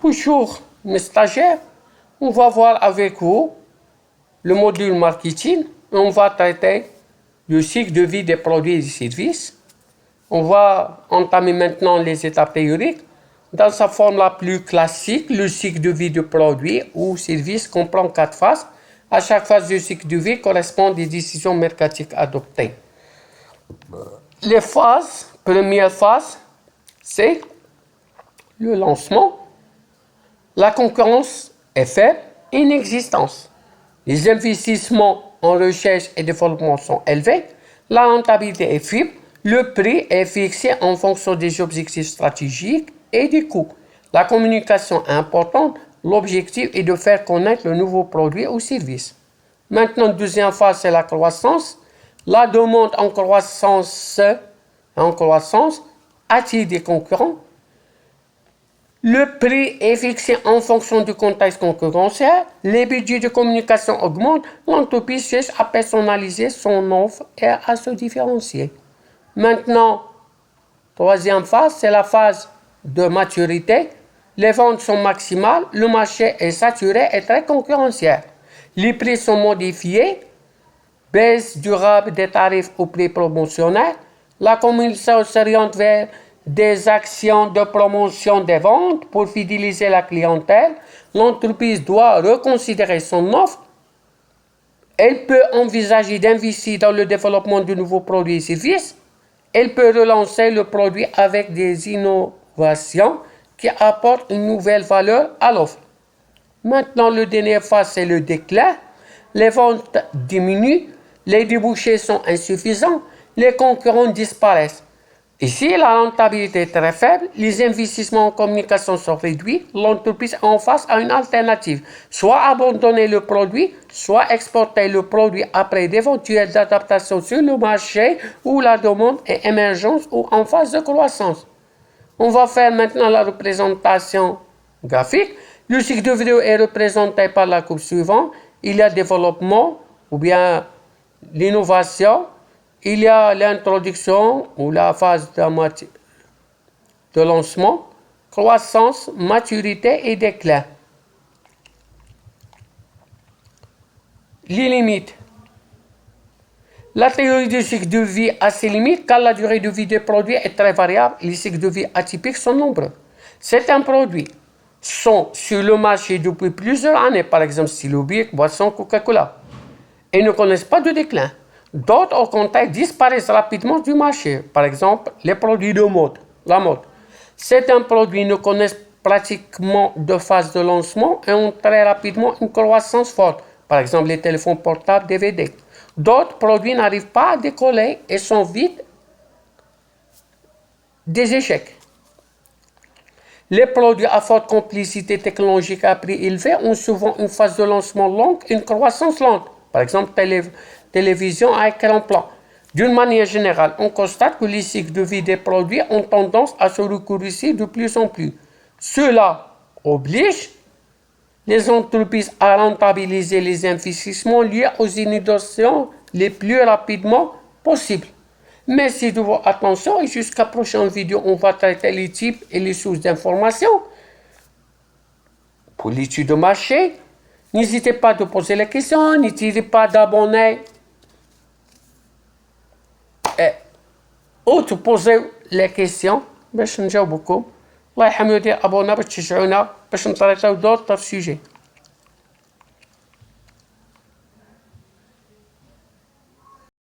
Bonjour, mes stagiaires. On va voir avec vous le module marketing. On va traiter le cycle de vie des produits et des services. On va entamer maintenant les étapes théoriques. Dans sa forme la plus classique, le cycle de vie de produits ou services comprend 4 phases. À chaque phase du cycle de vie correspondent des décisions mercadiques adoptées. Les phases, première phase, c'est le lancement. La concurrence est faible, inexistence. Les investissements en recherche et développement sont élevés. La rentabilité est faible. Le prix est fixé en fonction des objectifs stratégiques et des coûts. La communication est importante. L'objectif est de faire connaître le nouveau produit ou service. Maintenant, deuxième phase, c'est la croissance. La demande en croissance attire des concurrents. Le prix est fixé en fonction du contexte concurrentiel. Les budgets de communication augmentent. L'entreprise cherche à personnaliser son offre et à se différencier. Maintenant, troisième phase, c'est la phase de maturité. Les ventes sont maximales. Le marché est saturé et très concurrentiel. Les prix sont modifiés. Baisse durable des tarifs au prix promotionnel. La communication s'oriente vers des actions de promotion des ventes pour fidéliser la clientèle. L'entreprise doit reconsidérer son offre. Elle peut envisager d'investir dans le développement de nouveaux produits et services. Elle peut relancer le produit avec des innovations qui apportent une nouvelle valeur à l'offre. Maintenant, la dernière phase, c'est le déclin. Les ventes diminuent, les débouchés sont insuffisants, les concurrents disparaissent. Ici, la rentabilité est très faible, les investissements en communication sont réduits, l'entreprise est en face à une alternative. Soit abandonner le produit, soit exporter le produit après d'éventuelles adaptations sur le marché où la demande est émergente ou en phase de croissance. On va faire maintenant la représentation graphique. Le cycle de vidéo est représenté par la courbe suivante. Il y a développement ou bien l'innovation. Il y a l'introduction ou la phase de lancement, croissance, maturité et déclin. Les limites. La théorie du cycle de vie a ses limites car la durée de vie des produits est très variable. Les cycles de vie atypiques sont nombreux. Certains produits sont sur le marché depuis plusieurs années, par exemple stylo bic, boisson, Coca-Cola, et ne connaissent pas de déclin. D'autres, au contraire, disparaissent rapidement du marché. Par exemple, les produits de mode, la mode. Certains produits ne connaissent pratiquement de phase de lancement et ont très rapidement une croissance forte. Par exemple, les téléphones portables DVD. D'autres produits n'arrivent pas à décoller et sont vite des échecs. Les produits à forte complicité technologique à prix élevé ont souvent une phase de lancement longue et une croissance lente. Par exemple, télévision à écran plat. D'une manière générale, on constate que les cycles de vie des produits ont tendance à se raccourcir de plus en plus. Cela oblige les entreprises à rentabiliser les investissements liés aux innovations les plus rapidement possible. Merci de votre attention et jusqu'à la prochaine vidéo, on va traiter les types et les sources d'informations pour l'étude de marché. N'hésitez pas à poser les questions, n'hésitez pas d'abonner et autres poser les questions باش نجاوبكم. الله يحمي ودير ابونا باش تشجعونا باش نطرحوا d'autres sujets.